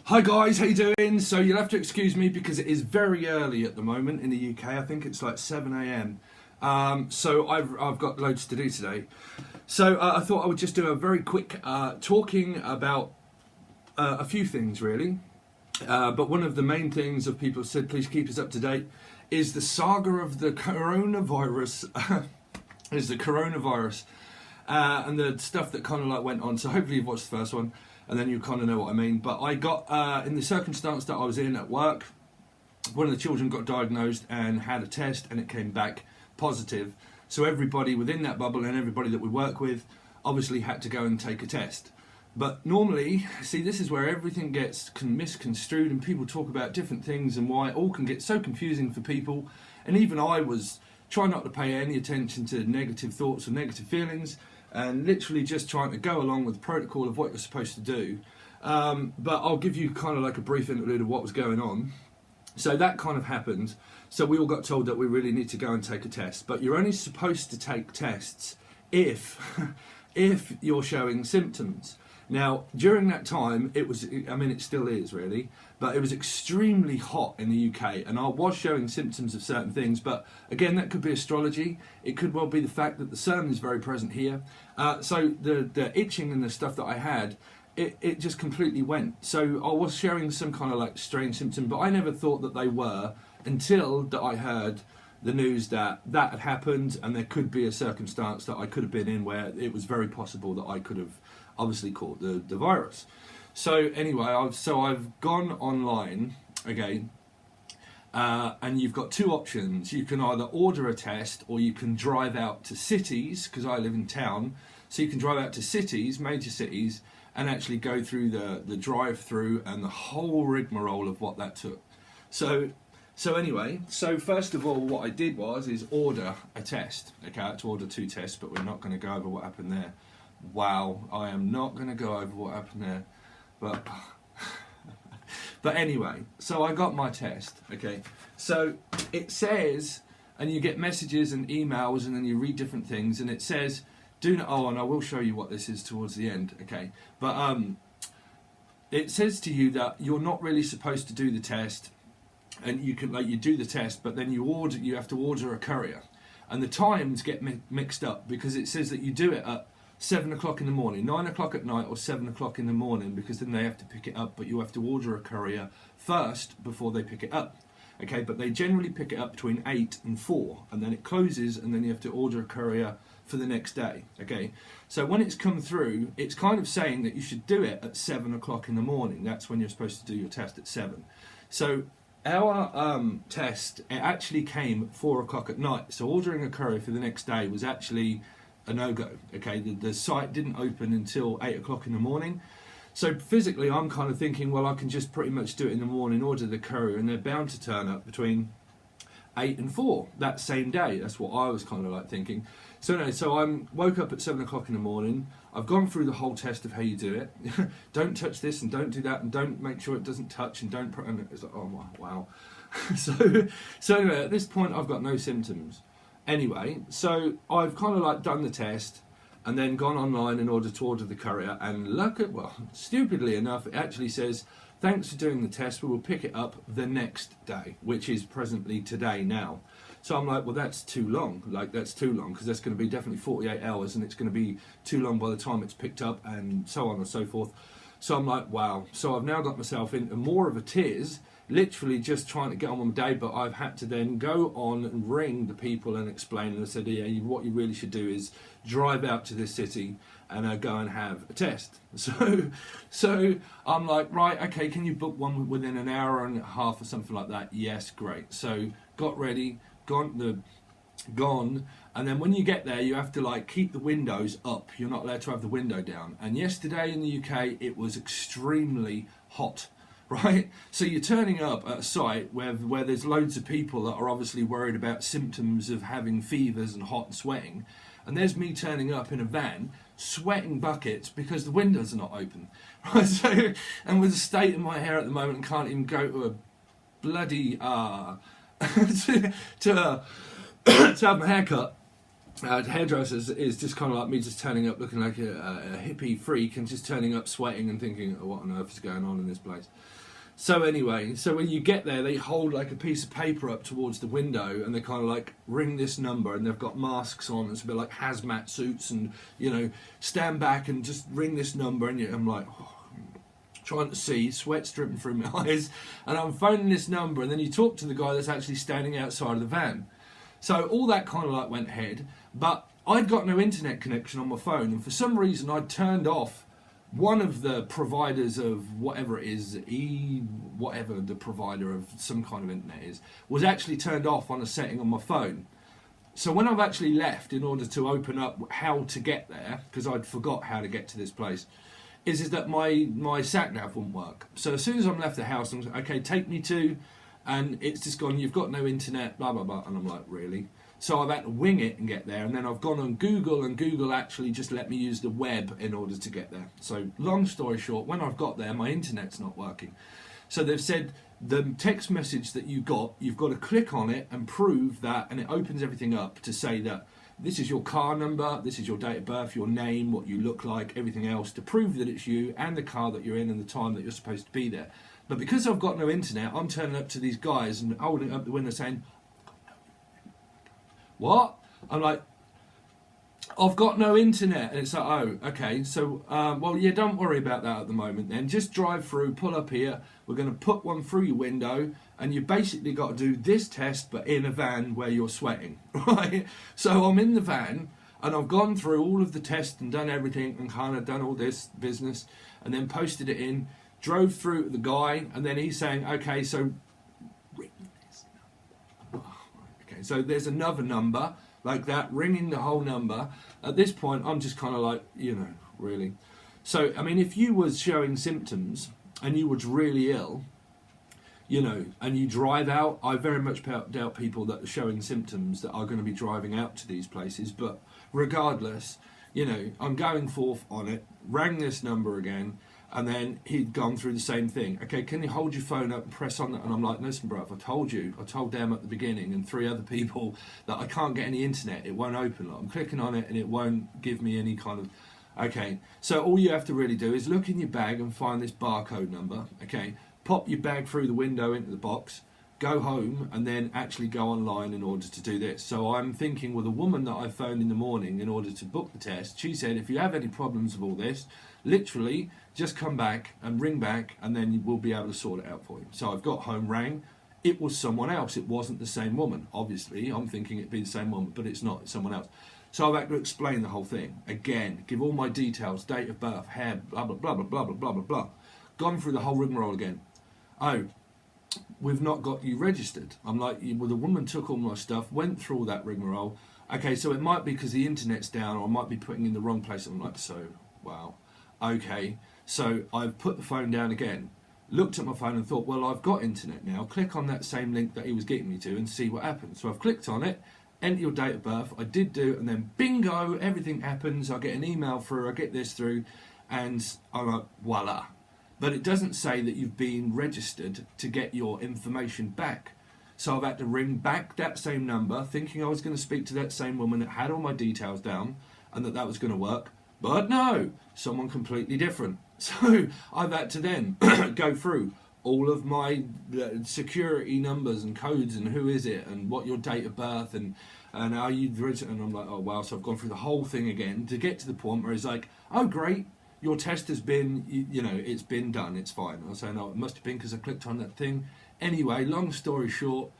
Hi guys, how you doing? So you'll have to excuse me because it is very early at the moment in the UK. I think it's like 7 AM. So I've got loads to do today. So I thought I would just do a very quick talking about a few things really. But one of the main things of people said, please keep us up to date, is the saga of the coronavirus. And the stuff that kind of like went on. So hopefully you've watched the first one, and then you kind of know what I mean. But I got, in the circumstance that I was in at work, one of the children got diagnosed and had a test, and it came back positive. So everybody within that bubble and everybody that we work with obviously had to go and take a test. But normally, see, this is where everything gets misconstrued and people talk about different things and why it all can get so confusing for people. And even I was trying not to pay any attention to negative thoughts or negative feelings, and literally just trying to go along with the protocol of what you're supposed to do. But I'll give you kind of like a brief interlude of what was going on. So that kind of happened. So we all got told that we really need to go and take a test. But you're only supposed to take tests if you're showing symptoms. Now, during that time, it was, I mean, it still is really, but it was extremely hot in the UK, and I was showing symptoms of certain things, but again, that could be astrology. It could well be the fact that the sun is very present here. So the itching and the stuff that I had, it just completely went. So I was showing some kind of like strange symptom, but I never thought that they were until that I heard the news that had happened, and there could be a circumstance that I could have been in where it was very possible that I could have obviously caught the virus. So anyway, I've gone online again, and you've got two options. You can either order a test, or you can drive out to cities, because I live in town, so you can drive out to cities, major cities, and actually go through the drive-through and the whole rigmarole of what that took. So anyway, so first of all, what I did is order a test. Okay, I had to order two tests, but we're not going to go over what happened there. Wow, I am not going to go over what happened there, but anyway, so I got my test. Okay, so it says, and you get messages and emails, and then you read different things, and it says, do not, oh, and I will show you what this is towards the end. Okay, but it says to you that you're not really supposed to do the test, and you can, like, you do the test, but then you have to order a courier, and the times get mixed up, because it says that you do it at 7 o'clock in the morning, 9 o'clock at night, or 7 o'clock in the morning, because then they have to pick it up, but you have to order a courier first before they pick it up. Okay, but they generally pick it up between 8 and 4, and then it closes, and then you have to order a courier for the next day. Okay, so when it's come through, it's kind of saying that you should do it at 7 o'clock in the morning. That's when you're supposed to do your test, at 7. So our test, it actually came at 4 o'clock at night, so ordering a courier for the next day was actually a no-go. Okay, the site didn't open until 8 o'clock in the morning. So physically, I'm kind of thinking, well, I can just pretty much do it in the morning, order the courier, and they're bound to turn up between 8 and 4 that same day. That's what I was kind of like thinking. So anyway, so I woke up at 7 o'clock in the morning. I've gone through the whole test of how you do it. Don't touch this, and don't do that, and don't make sure it doesn't touch, and don't put, and it's like, oh wow. so anyway, at this point, I've got no symptoms. Anyway, so I've kind of like done the test and then gone online in order to order the courier, and stupidly enough, it actually says, thanks for doing the test, we will pick it up the next day, which is presently today now. So I'm like, well, that's too long. Like, that's too long, because that's going to be definitely 48 hours, and it's going to be too long by the time it's picked up, and so on and so forth. So I'm like, wow. So I've now got myself into more of a tears, literally just trying to get on with my day, but I've had to then go on and ring the people and explain, and I said, yeah, what you really should do is drive out to this city and go and have a test. So I'm like, right, okay, can you book one within an hour and a half or something like that? Yes, great. So got ready, gone, And then when you get there, you have to like keep the windows up. You're not allowed to have the window down. And yesterday in the UK, it was extremely hot, right? So you're turning up at a site where there's loads of people that are obviously worried about symptoms of having fevers and hot and sweating. And there's me turning up in a van, sweating buckets because the windows are not open. Right? So, and with the state of my hair at the moment, and can't even go to a bloody to have my hair cut. Hairdressers is just kind of like me just turning up looking like a hippie freak and just turning up sweating and thinking, oh, what on earth is going on in this place? So anyway, so when you get there, they hold like a piece of paper up towards the window and they kind of like ring this number, and they've got masks on. It's a bit like hazmat suits, and you know, stand back and just ring this number, and I'm like, oh, trying to see, sweat's dripping through my eyes, and I'm phoning this number, and then you talk to the guy that's actually standing outside of the van. So all that kind of like went ahead, but I'd got no internet connection on my phone, and for some reason I'd turned off one of the providers of whatever it is, whatever the provider of some kind of internet is, was actually turned off on a setting on my phone. So when I've actually left in order to open up how to get there, because I'd forgot how to get to this place, is that my sat-nav wouldn't work. So as soon as I'm left the house, I'm like, okay, take me to, and it's just gone, you've got no internet, blah, blah, blah. And I'm like, really? So I've had to wing it and get there. And then I've gone on Google, and Google actually just let me use the web in order to get there. So long story short, when I've got there, my internet's not working. So they've said the text message that you've got to click on it and prove that, and it opens everything up to say that this is your car number, this is your date of birth, your name, what you look like, everything else, to prove that it's you and the car that you're in and the time that you're supposed to be there. But because I've got no internet, I'm turning up to these guys and holding up the window saying, what? I'm like, I've got no internet. And it's like, oh, okay. So, well, yeah, don't worry about that at the moment then. Just drive through, pull up here. We're going to put one through your window, and you basically got to do this test, but in a van where you're sweating, right? So I'm in the van, and I've gone through all of the tests and done everything and kind of done all this business, and then posted it in, drove through the guy, and then he's saying, okay, so ring this number. Okay, so there's another number like that, ringing the whole number. At this point, I'm just kind of like, you know, really. So, I mean, if you was showing symptoms and you was really ill, you know, and you drive out, I very much doubt people that are showing symptoms that are going to be driving out to these places. But regardless, you know, I'm going forth on it, rang this number again, and then he'd gone through the same thing. Okay, can you hold your phone up and press on that? And I'm like, listen, bro, I told them at the beginning and 3 other people that I can't get any internet. It won't open. Like, I'm clicking on it and it won't give me any kind of... Okay, so all you have to really do is look in your bag and find this barcode number. Okay, pop your bag through the window into the box, go home, and then actually go online in order to do this. So I'm thinking with a woman that I phoned in the morning in order to book the test, she said, if you have any problems with all this, literally just come back and ring back, and then we'll be able to sort it out for you. So I've got home, rang. It was someone else. It wasn't the same woman. Obviously, I'm thinking it'd be the same woman, but it's not. It's someone else. So I've had to explain the whole thing again, give all my details, date of birth, hair, blah blah blah blah blah blah blah blah blah. Gone through the whole rigmarole again. Oh, we've not got you registered. I'm like, well, the woman took all my stuff, went through all that rigmarole. Okay, so it might be because the internet's down, or I might be putting in the wrong place. I'm like, so wow, okay. So I've put the phone down again, looked at my phone and thought, well, I've got internet now. Click on that same link that he was getting me to and see what happens. So I've clicked on it, enter your date of birth. I did do, and then bingo, everything happens. I get an email through, I get this through, and I'm like, voila. But it doesn't say that you've been registered to get your information back. So I've had to ring back that same number, thinking I was going to speak to that same woman that had all my details down and that was going to work. But no, someone completely different. So I've had to then go through all of my security numbers and codes and who is it and what your date of birth and are you registered, and I'm like, oh wow. So I've gone through the whole thing again to get to the point where it's like, oh great, your test has been, you know, it's been done, it's fine. I was saying, no, it must have been because I clicked on that thing. Anyway, long story short,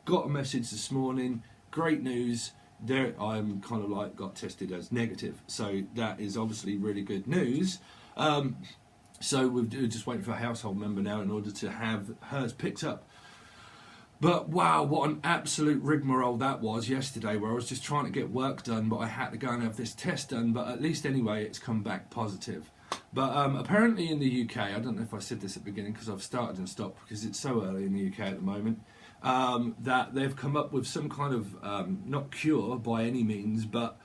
got a message this morning, great news. There, I'm kind of like got tested as negative, so that is obviously really good news. So we're just waiting for a household member now in order to have hers picked up. But wow, what an absolute rigmarole that was yesterday, where I was just trying to get work done, but I had to go and have this test done. But at least anyway, it's come back positive. But apparently in the UK, I don't know if I said this at the beginning because I've started and stopped because it's so early in the UK at the moment, that they've come up with some kind of, not cure by any means, but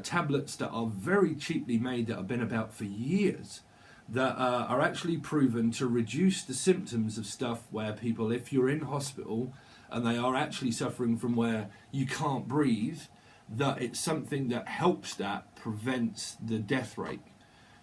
tablets that are very cheaply made that have been about for years, that are actually proven to reduce the symptoms of stuff where people, if you're in hospital and they are actually suffering from where you can't breathe, that it's something that helps, that prevents the death rate.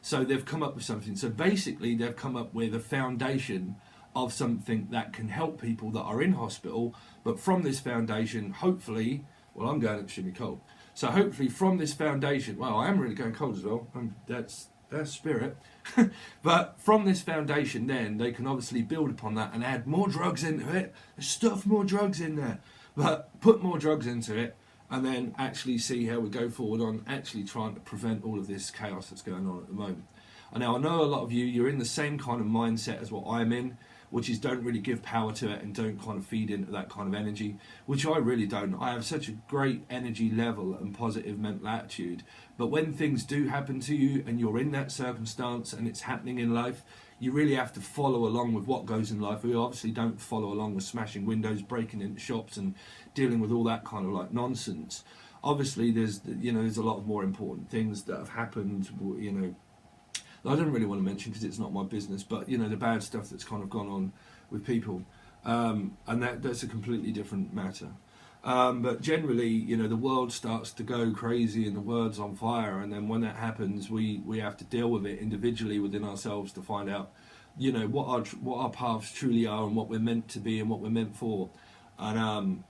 So they've come up with something. So basically they've come up with a foundation of something that can help people that are in hospital, but from this foundation, hopefully, well, I'm going extremely cold. So hopefully from this foundation, well, I am really going cold as well, that's spirit. But from this foundation then, they can obviously build upon that and add more drugs into it, stuff more drugs in there, but put more drugs into it, and then actually see how we go forward on actually trying to prevent all of this chaos that's going on at the moment. And now I know a lot of you're in the same kind of mindset as what I'm in, which is don't really give power to it and don't kind of feed into that kind of energy, which I really don't. I have such a great energy level and positive mental attitude, but when things do happen to you and you're in that circumstance and it's happening in life, you really have to follow along with what goes in life. We obviously don't follow along with smashing windows, breaking into shops and dealing with all that kind of like nonsense. Obviously there's a lot of more important things that have happened, I don't really want to mention because it's not my business, but the bad stuff that's kind of gone on with people, and that's a completely different matter. But generally, the world starts to go crazy and the world's on fire, and then when that happens, we have to deal with it individually within ourselves to find out, what our paths truly are and what we're meant to be and what we're meant for, and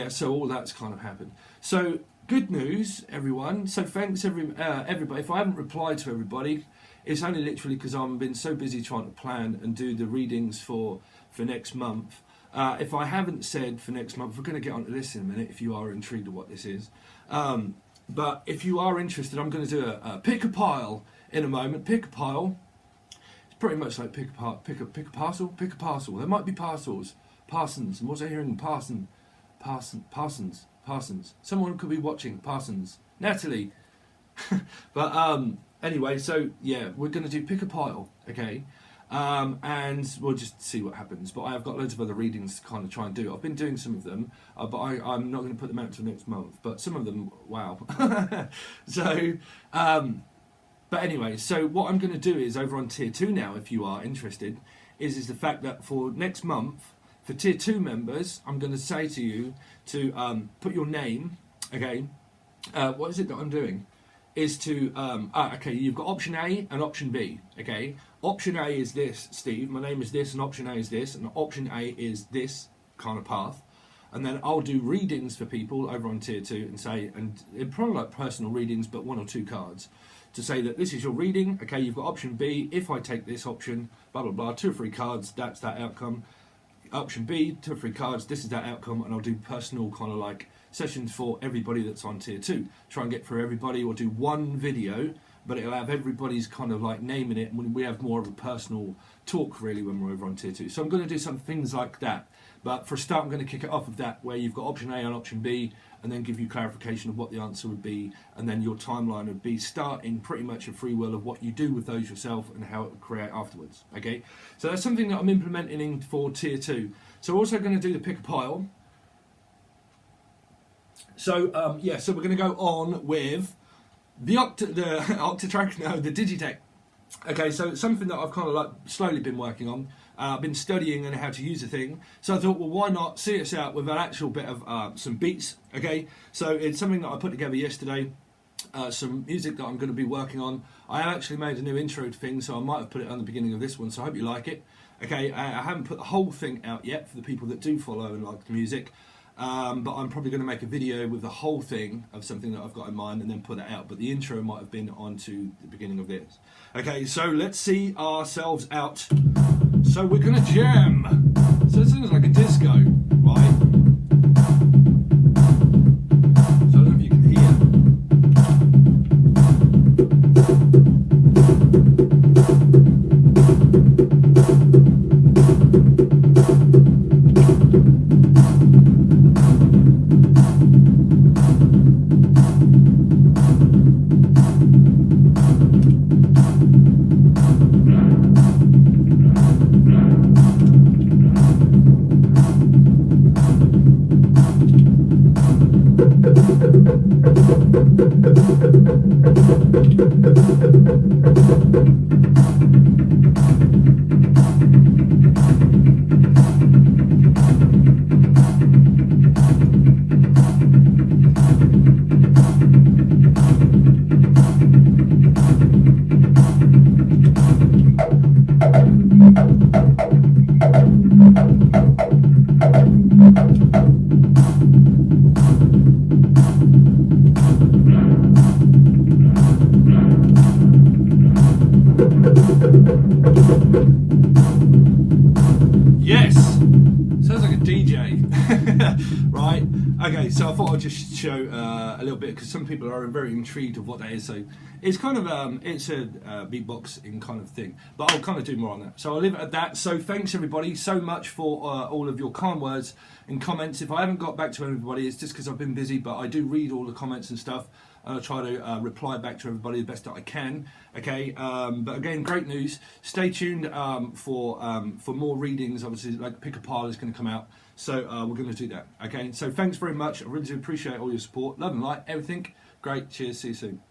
so all that's kind of happened. So good news, everyone. So thanks everybody. If I haven't replied to everybody, it's only literally because I've been so busy trying to plan and do the readings for next month. If I haven't said for next month, we're going to get onto this in a minute if you are intrigued of what this is. But if you are interested, I'm going to do a pick a pile in a moment. Pick a pile. It's pretty much like pick a parcel. Pick a parcel. There might be parcels. Parsons. And what's I hearing? Parsons. Someone could be watching. Parsons. Natalie. But anyway, so yeah, we're going to do pick a pile, okay? And we'll just see what happens. But I've got loads of other readings to kind of try and do. I've been doing some of them, but I'm not going to put them out until next month. But some of them, wow. So, but anyway, so what I'm going to do is over on Tier 2 now, if you are interested, is the fact that for next month, for Tier 2 members, I'm going to say to you to put your name, okay? What is it that I'm doing? Is to, okay, you've got option A and option B, okay? Option A is this, Steve, my name is this, and option A is this, and option A is this kind of path. And then I'll do readings for people over on Tier 2 and say, and it'd probably like personal readings, but 1 or 2 cards, to say that this is your reading, okay, you've got option B, if I take this option, blah, blah, blah, 2 or 3 cards, that's that outcome. Option B, 2 or 3 cards, this is that outcome, and I'll do personal kind of like sessions for everybody that's on Tier 2. Try and get through everybody, or do one video, but it'll have everybody's kind of like name in it, and we have more of a personal talk really when we're over on Tier 2. So I'm going to do some things like that. But for a start, I'm going to kick it off of that, where you've got option A and option B, and then give you clarification of what the answer would be, and then your timeline would be starting pretty much a free will of what you do with those yourself and how it would create afterwards. Okay, so that's something that I'm implementing for Tier 2. So we're also going to do the pick a pile. So yeah, so we're going to go on with the Octatrack, no, the Digitakt. Okay, so it's something that I've kind of like slowly been working on. I've been studying and how to use the thing. So I thought, well, why not see us out with an actual bit of some beats, okay? So it's something that I put together yesterday, some music that I'm going to be working on. I have actually made a new intro thing, so I might have put it on the beginning of this one, so I hope you like it. Okay, I haven't put the whole thing out yet for the people that do follow and like the music. But I'm probably going to make a video with the whole thing of something that I've got in mind and then put it out. But the intro might have been onto the beginning of this. Okay, so let's see ourselves out. So we're going to jam. So it sounds like a disco, right? So I don't know if you can hear. Yes! Sounds like a DJ. Right? Okay, so I thought I'd just show a little bit, because some people are very intrigued of what that is. So it's kind of it's a beatboxing kind of thing, but I'll kind of do more on that. So I'll leave it at that. So thanks everybody so much for all of your kind words and comments. If I haven't got back to everybody, it's just because I've been busy, but I do read all the comments and stuff. I'll try to reply back to everybody the best that I can. Okay, but again, great news. Stay tuned for more readings. Obviously, like Pick a Pile is going to come out, so we're going to do that. Okay, so thanks very much. I really do appreciate all your support, love and light, everything. Great. Cheers. See you soon.